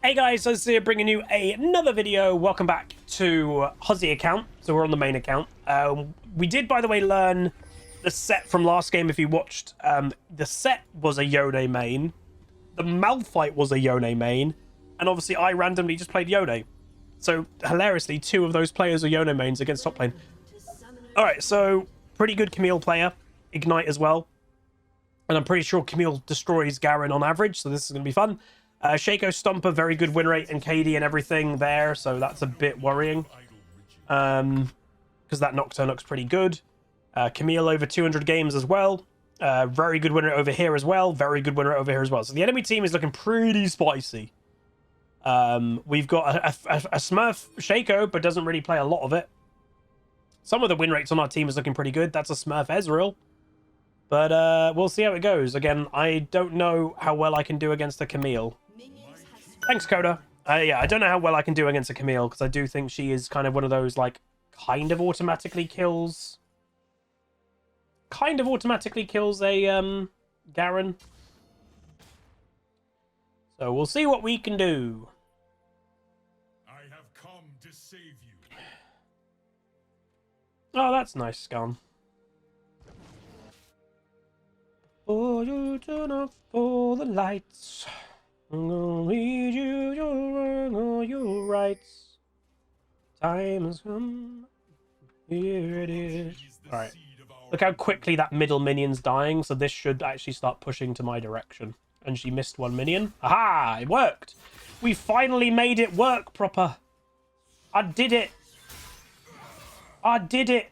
Hey guys, so here bringing you another video. Welcome back to Huzzy account. So we're on the main account. We did, by the way, learn the set from last game. If you watched, the set was a Yone main, the Malphite was a Yone main, and obviously I randomly just played Yone. So hilariously, two of those players are Yone mains against top lane. All right, so pretty good Camille player, Ignite as well, and I'm pretty sure Camille destroys Garen on average. So this is going to be fun. Shaco Stomper, very good win rate, and KD and everything there, so that's a bit worrying. Because that Nocturne looks pretty good. Camille over 200 games as well. Very good win rate over here as well. Very good win rate over here as well. So the enemy team is looking pretty spicy. We've got a Smurf Shaco, but doesn't really play a lot of it. Some of the win rates on our team is looking pretty good. That's a Smurf Ezreal. But we'll see how it goes. Again, I don't know how well I can do against a Camille. Thanks, Coda. Yeah, I don't know how well I can do against a Camille, because I do think she is kind of one of those, like, kind of automatically kills a Garen. So we'll see what we can do. I have come to save you. Oh, that's nice, Scan. Before you turn off all the lights, I'm gonna read you your rights. Time has come. Here it is. Alright. Look how quickly that middle minion's dying, so this should actually start pushing to my direction. And she missed one minion. Aha! It worked! We finally made it work proper. I did it. I did it.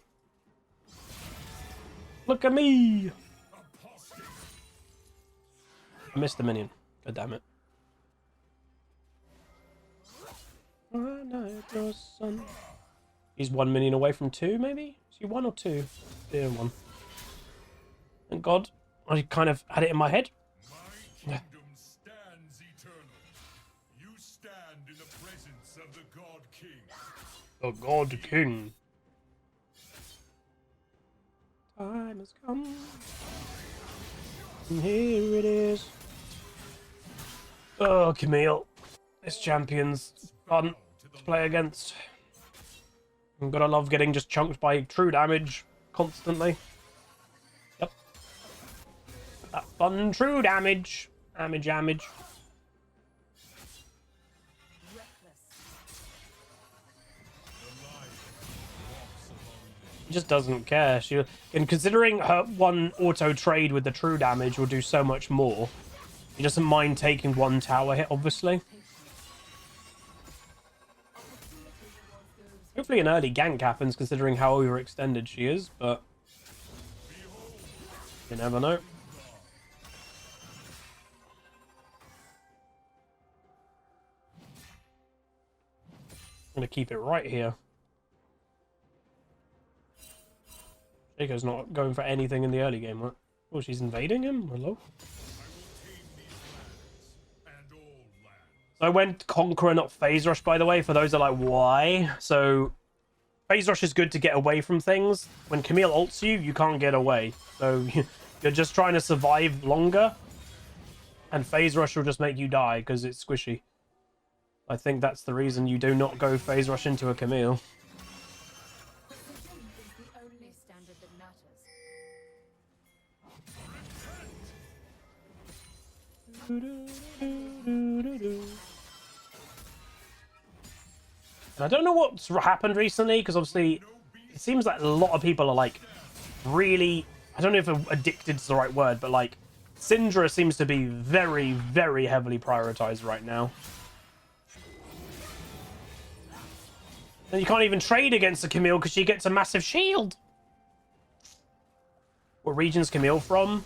Look at me. I missed the minion. God damn it. He's one minion away from two, maybe? Is he one or two? Yeah, one. Thank God. I kind of had it in my head. My kingdom stands eternal. You stand in the presence of the God King. The God King. Time has come. And here it is. Oh, Camille. This champion's fun to play against. I'm gonna love getting just chunked by true damage constantly. Yep. That fun true damage. Damage. She just doesn't care. And considering her one auto trade with the true damage will do so much more, she doesn't mind taking one tower hit, obviously. Hopefully an early gank happens, considering how overextended she is, but you never know. I'm going to keep it right here. Shaco's not going for anything in the early game, right? Oh, she's invading him? Hello? I went Conqueror, not Phase Rush, by the way, for those that are like, why? So, Phase Rush is good to get away from things. When Camille ults you, you can't get away. So, you're just trying to survive longer. And Phase Rush will just make you die, because it's squishy. I think that's the reason you do not go Phase Rush into a Camille. And I don't know what's happened recently, because obviously it seems like a lot of people are like really, I don't know if addicted is the right word, but like Syndra seems to be very, very heavily prioritized right now. And you can't even trade against the Camille because she gets a massive shield. What region's Camille from?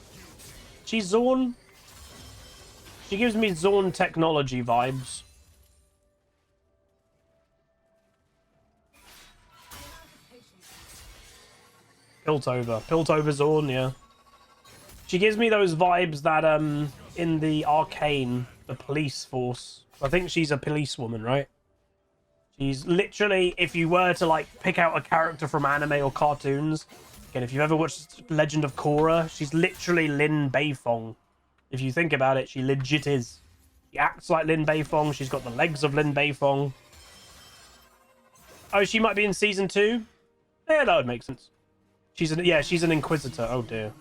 She's Zorn. She gives me Zorn technology vibes. Piltover Zorn, yeah. She gives me those vibes that in the Arcane, the police force. I think she's a policewoman, right? She's literally, if you were to like pick out a character from anime or cartoons, again, if you've ever watched Legend of Korra, she's literally Lin Beifong. If you think about it, she legit is. She acts like Lin Beifong. She's got the legs of Lin Beifong. Oh, she might be in season 2? Yeah, that would make sense. She's an Inquisitor. Oh, dear.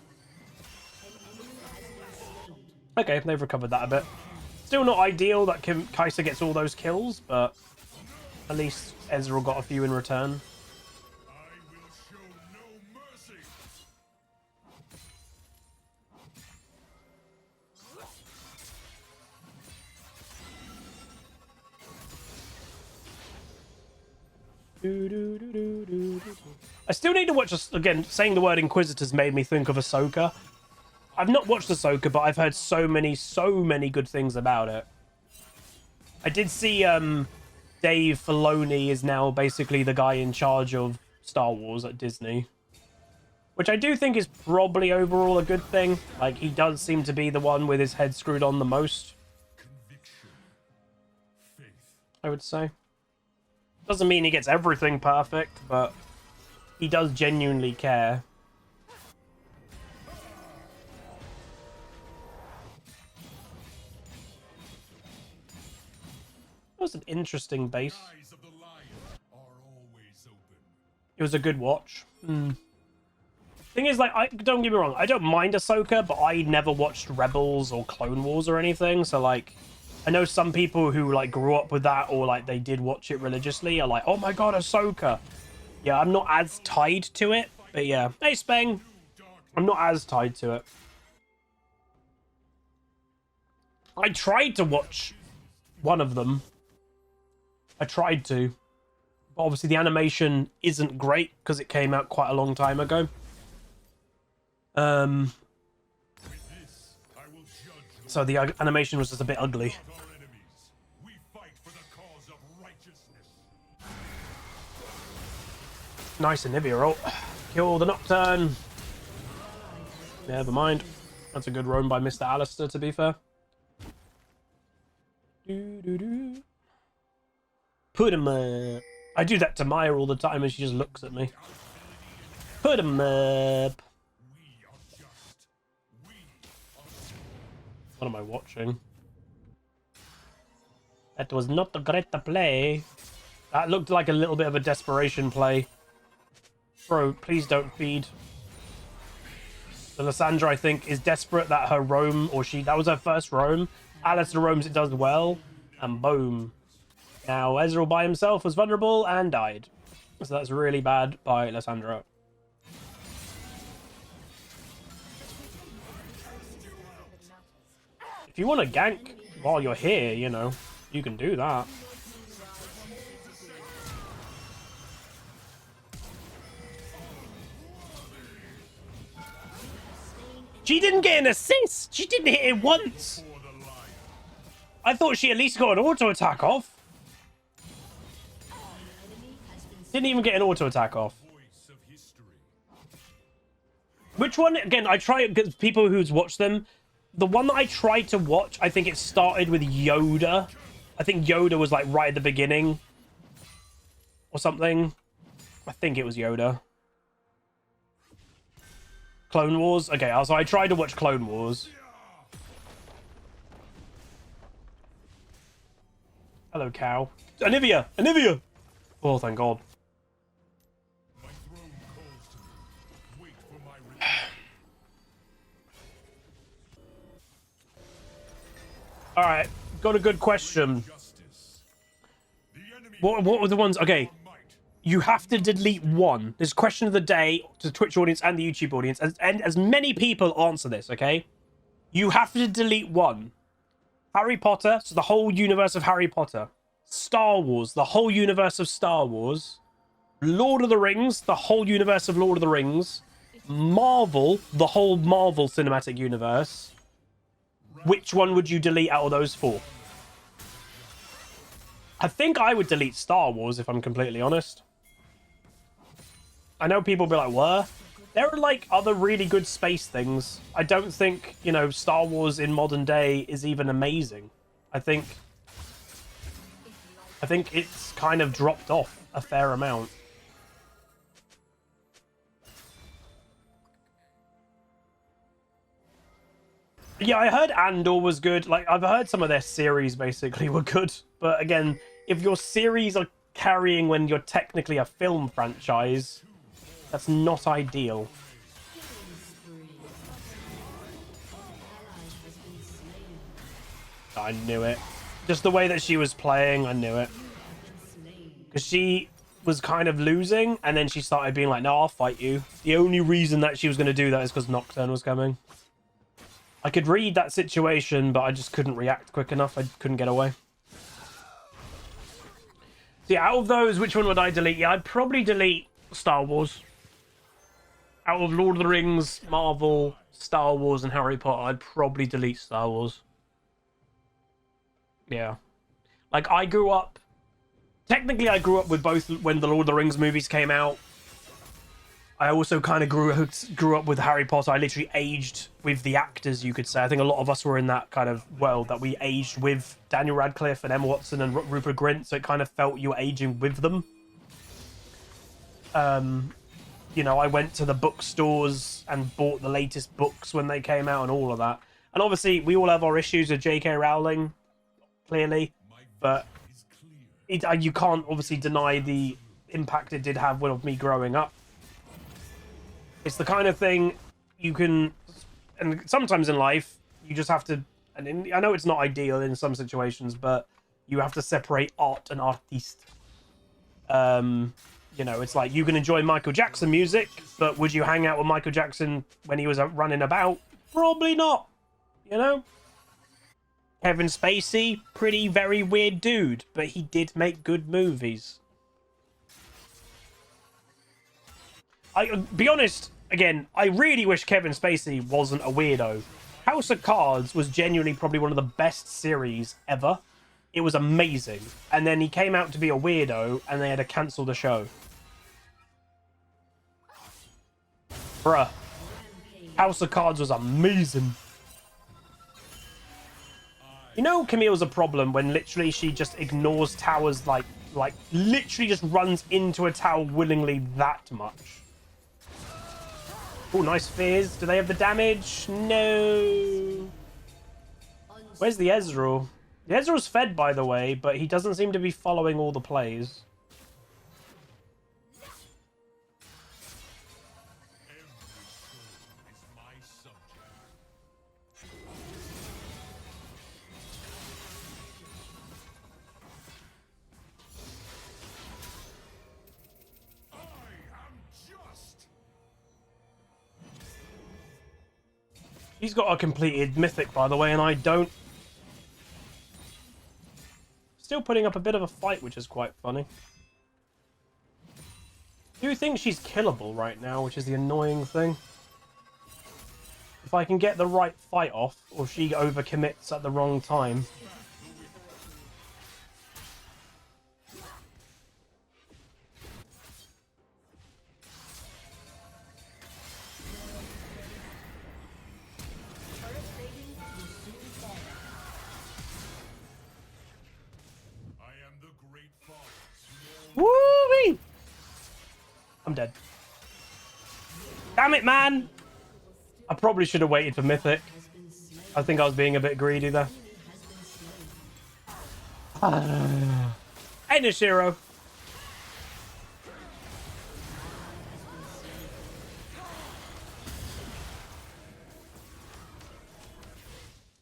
Okay, they've recovered that a bit. Still not ideal that Kai'Sa gets all those kills, but at least Ezreal got a few in return. I will show no mercy. I still need to watch, again, saying the word Inquisitors made me think of Ahsoka. I've not watched Ahsoka, but I've heard so many good things about it. I did see Dave Filoni is now basically the guy in charge of Star Wars at Disney. Which I do think is probably overall a good thing. Like, he does seem to be the one with his head screwed on the most. Conviction. Faith. I would say. Doesn't mean he gets everything perfect, but he does genuinely care. That was an interesting base. Eyes of the lion are always open. It was a good watch. Thing is, like, don't get me wrong, I don't mind Ahsoka, but I never watched Rebels or Clone Wars or anything, so, like, I know some people who, like, grew up with that or, like, they did watch it religiously are like, oh my god, Ahsoka. Yeah, I'm not as tied to it, but yeah. Hey, Speng! I'm not as tied to it. I tried to watch one of them. I tried to. But obviously the animation isn't great because it came out quite a long time ago. So the animation was just a bit ugly. We fight for the cause of righteousness. Nice Anivia ult. Kill the Nocturne. Never mind. That's a good roam by Mr. Alistair, to be fair. Put him up. I do that to Maya all the time and she just looks at me. Put him up. What am I watching? That was not a great play. That looked like a little bit of a desperation play. Bro, please don't feed. So Lysandra, I think, is desperate that her roam, or that was her first roam. Alistair roams, it does well, and boom. Now Ezreal by himself was vulnerable and died. So that's really bad by Lysandra. If you want to gank while you're here, you know, you can do that. She didn't get an assist. She didn't hit it once. I thought she at least got an auto attack off. Didn't even get an auto attack off. Which one? Again, I try, because people who's watched them, the one that I tried to watch, I think it started with Yoda. I think Yoda was like right at the beginning or something. I think it was Yoda. Clone Wars? Okay, so I tried to watch Clone Wars. Hello, cow. Anivia! Anivia! Oh, thank God. Alright, got a good question. What were the ones? Okay, you have to delete one. This question of the day to the Twitch audience and the YouTube audience, and as many people answer this, okay? You have to delete one. Harry Potter, so the whole universe of Harry Potter. Star Wars, the whole universe of Star Wars. Lord of the Rings, the whole universe of Lord of the Rings. Marvel, the whole Marvel cinematic universe. Which one would you delete out of those four? I think I would delete Star Wars, if I'm completely honest. I know people will be like, what? There are, like, other really good space things. I don't think, you know, Star Wars in modern day is even amazing. I think it's kind of dropped off a fair amount. Yeah, I heard Andor was good. Like, I've heard some of their series basically were good. But again, if your series are carrying when you're technically a film franchise, that's not ideal. I knew it. Just the way that she was playing, I knew it. Because she was kind of losing, and then she started being like, no, I'll fight you. The only reason that she was going to do that is because Nocturne was coming. I could read that situation, but I just couldn't react quick enough. I couldn't get away. So yeah, out of those, which one would I delete? Yeah, I'd probably delete Star Wars. Out of Lord of the Rings, Marvel, Star Wars, and Harry Potter, I'd probably delete Star Wars. Yeah. Like, I grew up... Technically, I grew up with both when the Lord of the Rings movies came out. I also kind of grew up with Harry Potter. I literally aged with the actors, you could say. I think a lot of us were in that kind of world, that we aged with Daniel Radcliffe and Emma Watson and Rupert Grint, so it kind of felt you were aging with them. You know, I went to the bookstores and bought the latest books when they came out and all of that. And obviously, we all have our issues with J.K. Rowling, clearly, but you can't obviously deny the impact it did have with me growing up. It's the kind of thing you can, and sometimes in life, you just have to, and I know it's not ideal in some situations, but you have to separate art and artiste. You know, it's like, you can enjoy Michael Jackson music, but would you hang out with Michael Jackson when he was running about? Probably not, you know? Kevin Spacey, very weird dude, but he did make good movies. I'll be honest, again, I really wish Kevin Spacey wasn't a weirdo. House of Cards was genuinely probably one of the best series ever. It was amazing. And then he came out to be a weirdo, and they had to cancel the show. Bruh. House of Cards was amazing. You know Camille's a problem when literally she just ignores towers, like literally just runs into a tower willingly that much. Oh, nice Fizz. Do they have the damage? No. Where's the Ezreal? The Ezreal's fed, by the way, but he doesn't seem to be following all the plays. He's got a completed mythic, by the way, and I don't. Still putting up a bit of a fight, which is quite funny. I do think she's killable right now, which is the annoying thing. If I can get the right fight off, or she overcommits at the wrong time. Woo-wee! I'm dead. Damn it, man! I probably should have waited for Mythic. I think I was being a bit greedy there. Hey, Nishiro.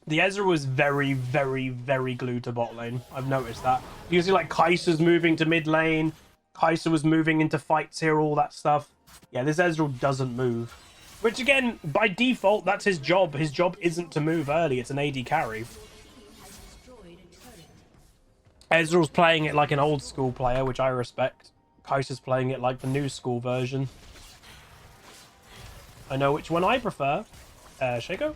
The Ezra was very, very, very glued to bot lane. I've noticed that. You can see like Kai'Sa's moving to mid lane. Kai'Sa was moving into fights here, all that stuff. Yeah, this Ezreal doesn't move. Which again, by default, that's his job. His job isn't to move early. It's an AD carry. Ezreal's playing it like an old school player, which I respect. Kai'Sa's playing it like the new school version. I know which one I prefer. Shaco?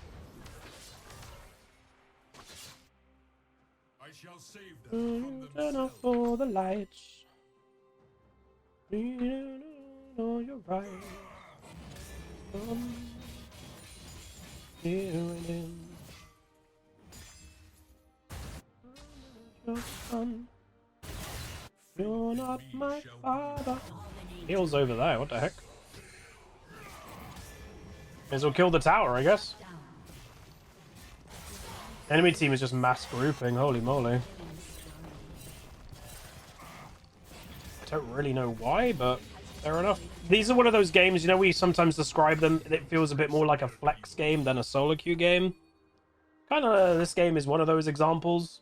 Turn off all the lights. No, you're right. You're not my father. Heal's over there. What the heck? May as well kill the tower, I guess. Enemy team is just mass grouping. Holy moly. I don't really know why, but fair enough. These are one of those games, you know, we sometimes describe them, it feels a bit more like a flex game than a solo queue game. Kind of, this game is one of those examples.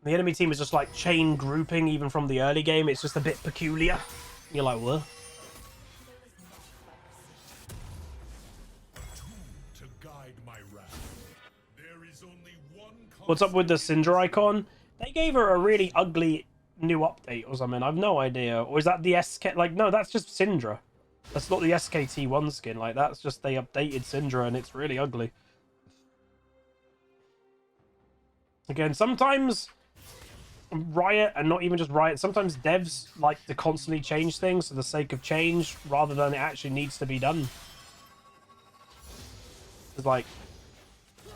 The enemy team is just like chain grouping even from the early game. It's just a bit peculiar. You're like, what? What's up with the Syndra icon? They gave her a really ugly new update or something. I've no idea. Or is that the SK? Like, no, that's just Syndra. That's not the SKT1 skin. Like, that's just they updated Syndra and it's really ugly. Again, sometimes Riot, and not even just Riot, sometimes devs like to constantly change things for the sake of change rather than it actually needs to be done. It's like,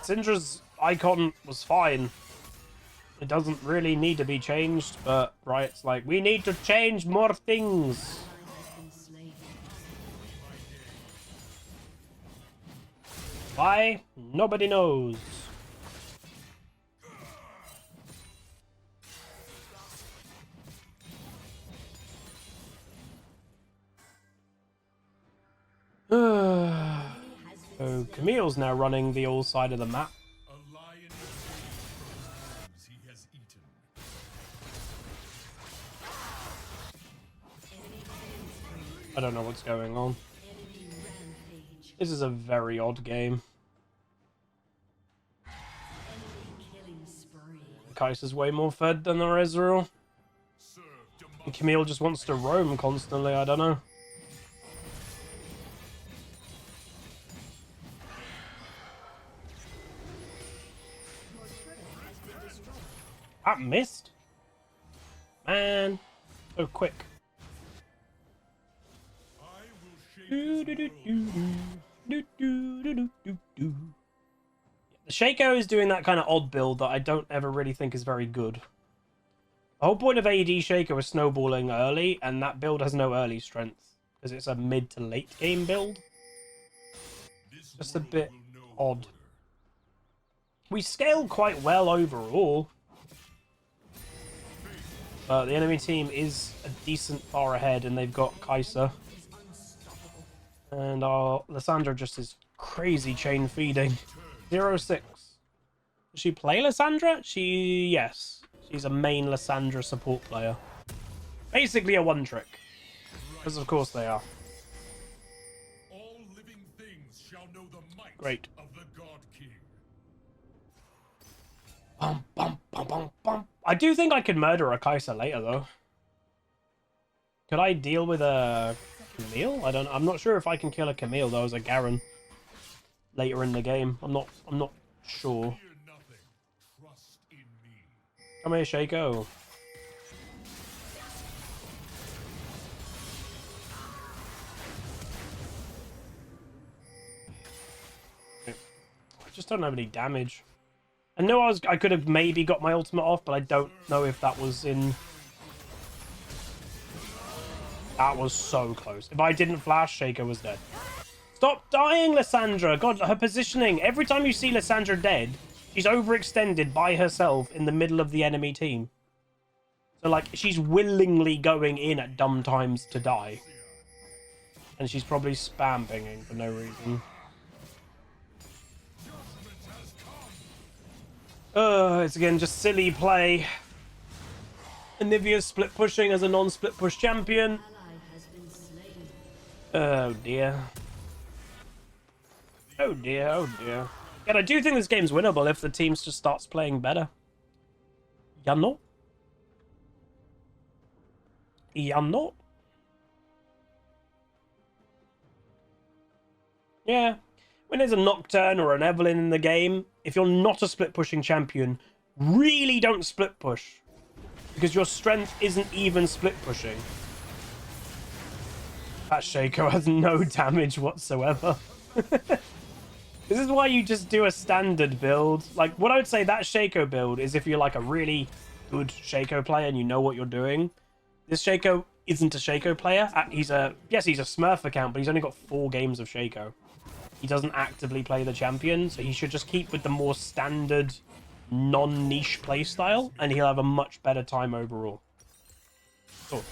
Syndra's icon was fine. It doesn't really need to be changed, but Riot's like, we need to change more things. Why? Nobody knows. So Camille's now running the all side of the map. I don't know what's going on. This is a very odd game. Kai'Sa's way more fed than the Ezreal. And Camille just wants to roam constantly, I don't know. That missed? Man, so quick. The Shaco is doing that kind of odd build that I don't ever really think is very good. The whole point of AD Shaco is snowballing early, and that build has no early strength because it's a mid to late game build. Just a bit odd. We scale quite well overall. But the enemy team is a decent far ahead, and they've got Kai'Sa. And our Lissandra just is crazy chain feeding. 0-6. Does she play Lissandra? Yes. She's a main Lissandra support player. Basically a one-trick. Because of course they are. All living things shall know the might Great. of the God King. Bum, bum, bum, bum, bum. I do think I could murder a Kai'Sa later, though. Could I deal with a Camille? I'm not sure if I can kill a Camille though as a Garen later in the game. I'm not sure. Come here, Shaco. I just don't have any damage. I know I could have maybe got my ultimate off, but I don't know if that was in. That was so close. If I didn't flash, Shaco was dead. Stop dying, Lissandra. God, her positioning. Every time you see Lissandra dead, she's overextended by herself in the middle of the enemy team. So, like, she's willingly going in at dumb times to die. And she's probably spam pinging for no reason. It's again just silly play. Anivia's split pushing as a non-split push champion. Oh dear. Oh dear, oh dear. Yet I do think this game's winnable if the team just starts playing better. Ya no? Ya no? Yeah. When there's a Nocturne or an Evelyn in the game, if you're not a split pushing champion, really don't split push. Because your strength isn't even split pushing. That Shaco has no damage whatsoever. This is why you just do a standard build. Like, what I would say that Shaco build is if you're like a really good Shaco player and you know what you're doing. This Shaco isn't a Shaco player. He's a Smurf account, but he's only got 4 games of Shaco. he doesn't actively play the champion, so he should just keep with the more standard, non-niche playstyle, and he'll have a much better time overall. Cool.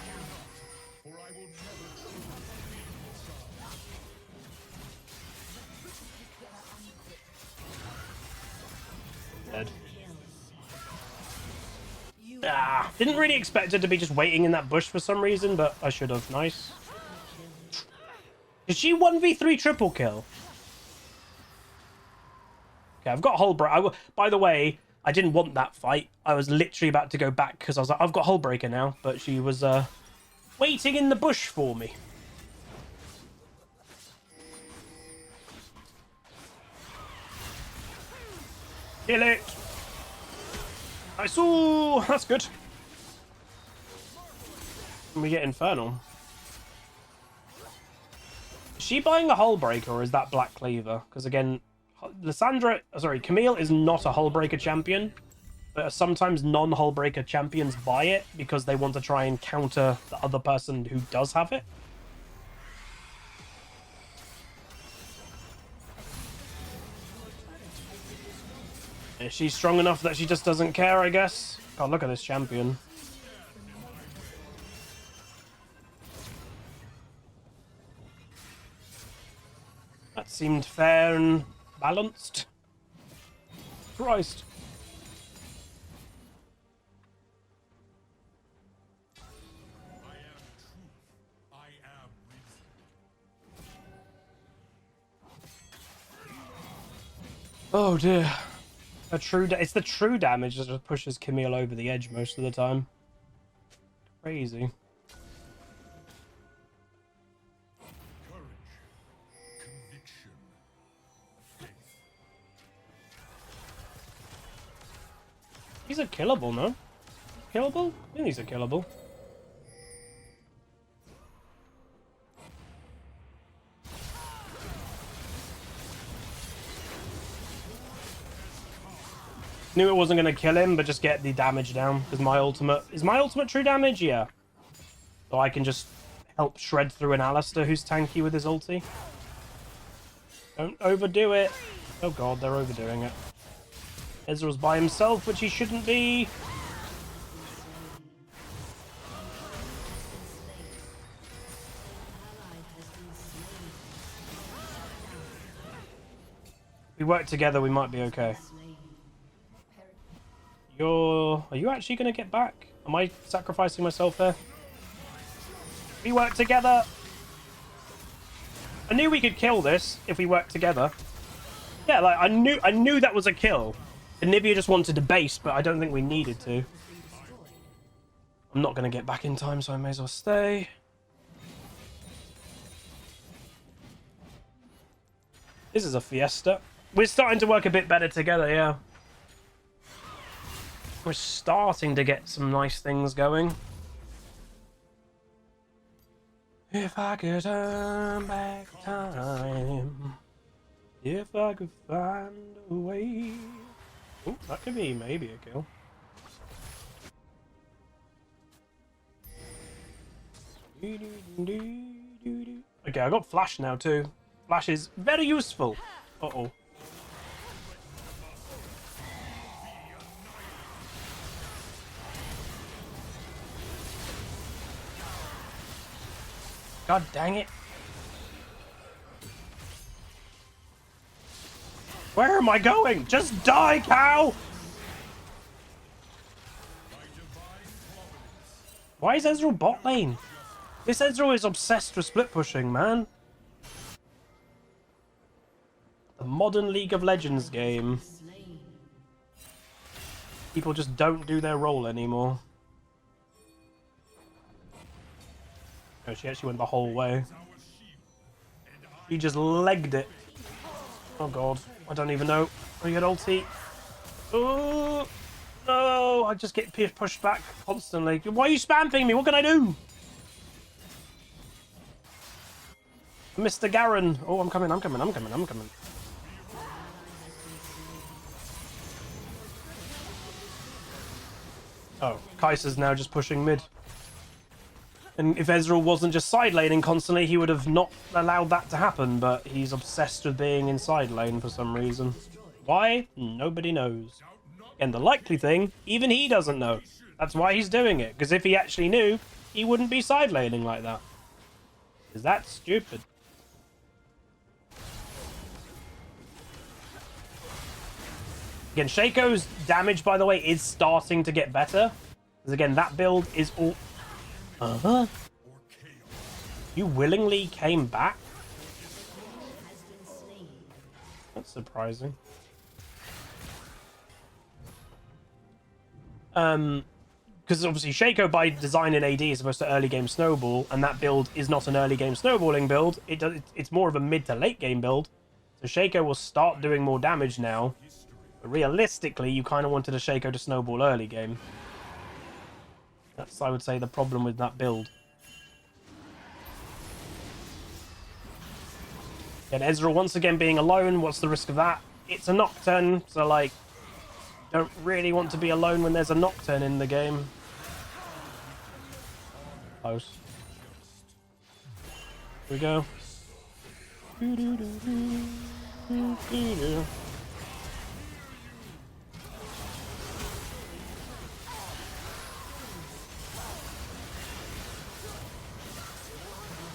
Dead. Didn't really expect it to be just waiting in that bush for some reason, but I should have. Nice. Did she 1v3 triple kill? Okay, I've got Hullbreaker. By the way, I didn't want that fight. I was literally about to go back because I was like, I've got Hullbreaker now. But she was waiting in the bush for me. Kill it. Nice. Ooh, that's good. And we get Infernal. Is she buying a Hullbreaker or is that Black Cleaver? Because again, Camille is not a Hullbreaker champion, but sometimes non-Hullbreaker champions buy it because they want to try and counter the other person who does have it. Is she strong enough that she just doesn't care, I guess? God, look at this champion. That seemed fair and balanced. Christ. I am truth. I am reason. Oh dear. It's the true damage that just pushes Camille over the edge most of the time. Crazy. These are killable, no? Killable? I think these are killable. Knew it wasn't going to kill him, but just get the damage down. Because my ultimate... Is my ultimate true damage? Yeah. So I can just help shred through an Alistair who's tanky with his ulti. Don't overdo it. Oh god, they're overdoing it. Ezreal's by himself, which he shouldn't be. If we work together, we might be okay. Are you actually going to get back? Am I sacrificing myself there? We work together. I knew we could kill this if we worked together. Yeah, like I knew that was a kill. And Nivea just wanted to base, but I don't think we needed to. I'm not going to get back in time, so I may as well stay. This is a fiesta. We're starting to work a bit better together, yeah. We're starting to get some nice things going. If I could turn back time, if I could find a way. Oh, that could be maybe a kill. Okay, I got Flash now too. Flash is very useful. Uh-oh. God dang it. Where am I going? Just die, cow! Why is Ezreal bot lane? This Ezreal is obsessed with split pushing, man. The modern League of Legends game. People just don't do their role anymore. Oh, she actually went the whole way. She just legged it. Oh god, I don't even know. Oh, you get ulti. Oh no, I just get pushed back constantly. Why are you spamming me? What can I do? Mr. Garen. Oh, I'm coming. Oh, Kai'Sa's now just pushing mid. And if Ezreal wasn't just side laning constantly, he would have not allowed that to happen, but he's obsessed with being in side lane for some reason. Why? Nobody knows. And the likely thing, even he doesn't know. That's why he's doing it, because if he actually knew, he wouldn't be side laning like that. Because that's stupid. Again, Shaco's damage, by the way, is starting to get better. Because again, that build is all... Uh-huh. You willingly came back? That's surprising. Because obviously Shaco by design in AD is supposed to early game snowball, and that build is not an early game snowballing build. It's more of a mid to late game build. So Shaco will start doing more damage now. But realistically, you kind of wanted a Shaco to snowball early game. That's, I would say, the problem with that build. And Ezreal once again being alone, what's the risk of that? It's a Nocturne, so like, don't really want to be alone when there's a Nocturne in the game. Close. Here we go.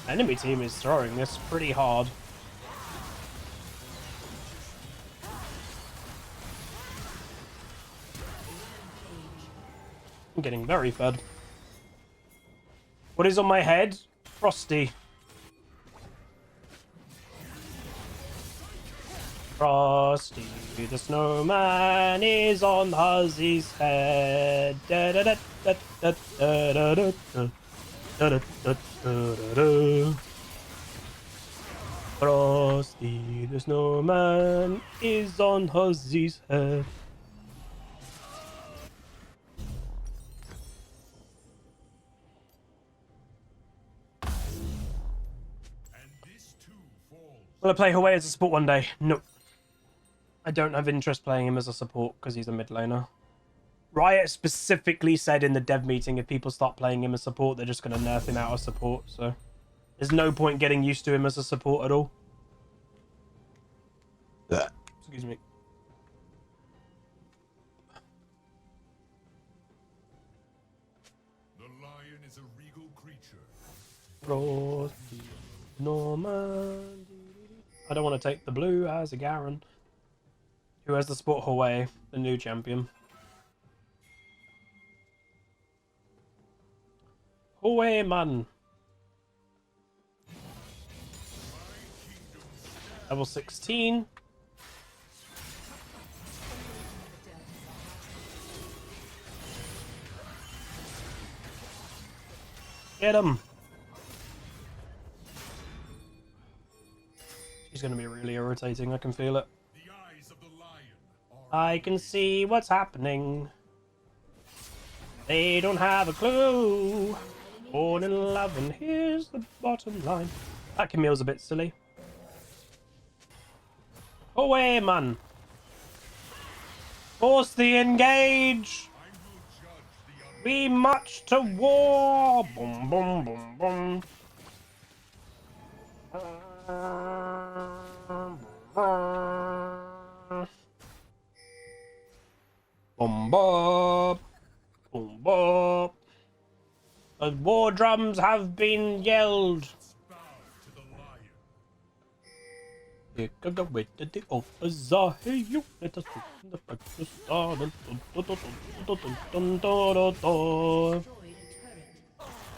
Enemy team is throwing this pretty hard. I'm getting very fed. What is on my head? Frosty. Frosty the snowman is on Huzzy's head. Da da da da da da da da da. Da, da, da, da, da, da. Frosty the snowman is on Huzzy's head. Will I play Huawei as a support one day? No. I don't have interest playing him as a support because he's a mid laner. Riot specifically said in the dev meeting if people start playing him as support, they're just going to nerf him out of support. So there's no point getting used to him as a support at all. Excuse me. The lion is a regal creature. Frosty, Norman. I don't want to take the blue as a Garen. Who has the support Huawei, the new champion. Away, man. Level 16. Get him. She's going to be really irritating. I can feel it. The eyes of the lion are... I can see what's happening. They don't have a clue. Born in love, and here's the bottom line. That Camille's a bit silly. Away, man. Force the engage. We march to war. Boom, boom, boom, boom. Boom, boom. Boom, boom. The war drums have been yelled. Here go with the offers are here. You let us in the breakfast garden.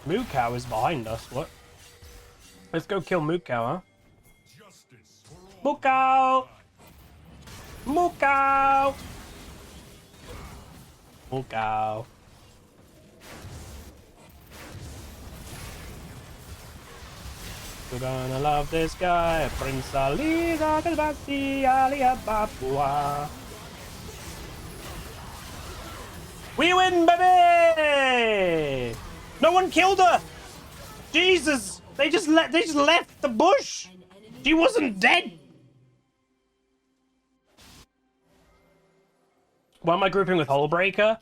Mukau is behind us. What? Let's go kill Mukau, huh? Mukau! Mukau! Mukau. You're gonna love this guy, Prince Ali, Galbati, Alibaba. We win, baby! No one killed her. Jesus, they just left the bush. She wasn't dead. Why am I grouping with Hullbreaker?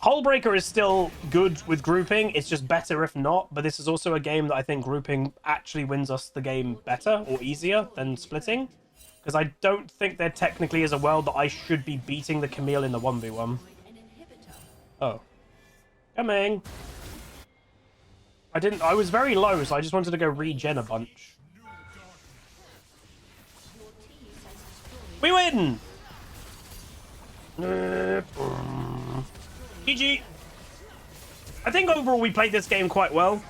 Hullbreaker is still good with grouping. It's just better if not. But this is also a game that I think grouping actually wins us the game better or easier than splitting. Because I don't think there technically is a world that I should be beating the Camille in the 1v1. Oh. Coming. I was very low, so I just wanted to go regen a bunch. We win! GG. I think overall we played this game quite well.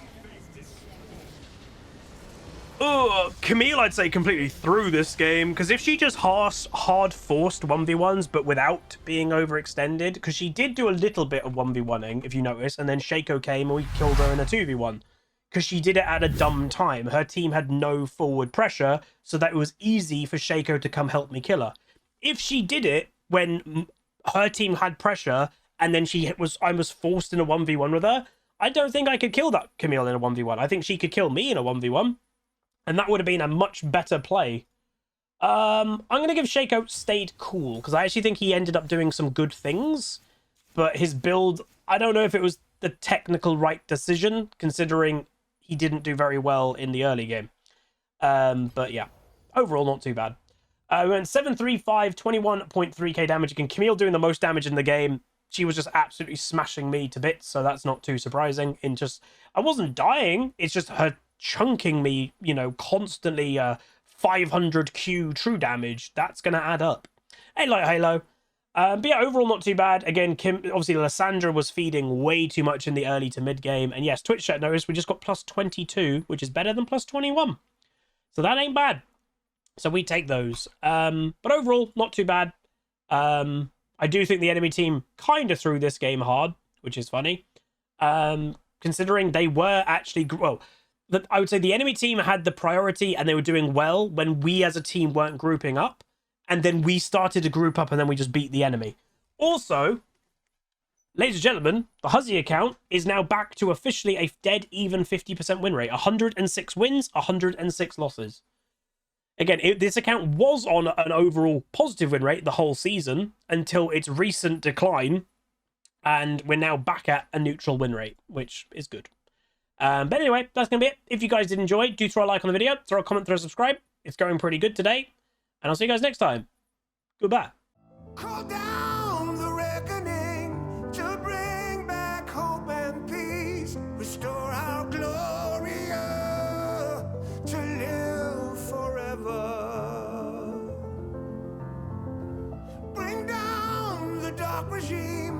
Oh, Camille, I'd say, completely threw this game, because if she just hard forced 1v1s, but without being overextended, because she did do a little bit of 1v1ing, if you notice, and then Shaco came and we killed her in a 2v1, because she did it at a dumb time. Her team had no forward pressure, so that it was easy for Shaco to come help me kill her. If she did it when her team had pressure, and then I was forced in a 1v1 with her, I don't think I could kill that Camille in a 1v1. I think she could kill me in a 1v1. And that would have been a much better play. I'm going to give Shaco stayed cool, because I actually think he ended up doing some good things. But his build, I don't know if it was the technical right decision, considering he didn't do very well in the early game. But yeah, overall, not too bad. We went 735, 21.3k damage. Again, Camille doing the most damage in the game. She was just absolutely smashing me to bits, so that's not too surprising. I wasn't dying, it's just her chunking me, you know, constantly 500q true damage. That's going to add up. Hey, like Halo. But yeah, overall not too bad. Again, obviously Lysandra was feeding way too much in the early to mid game. And yes, Twitch chat noticed we just got plus 22, which is better than plus 21. So that ain't bad. So we take those. But overall, not too bad. I do think the enemy team kind of threw this game hard, which is funny. Considering they were actually... Well, I would say the enemy team had the priority and they were doing well when we as a team weren't grouping up. And then we started to group up and then we just beat the enemy. Also, ladies and gentlemen, the Huzzy account is now back to officially a dead even 50% win rate. 106 wins, 106 losses. Again, this account was on an overall positive win rate the whole season until its recent decline. And we're now back at a neutral win rate, which is good. But anyway, that's going to be it. If you guys did enjoy, do throw a like on the video, throw a comment, throw a subscribe. It's going pretty good today. And I'll see you guys next time. Goodbye. Call down the reckoning to bring back hope and peace. Restore our glory to live forever. Bring down the dark regime.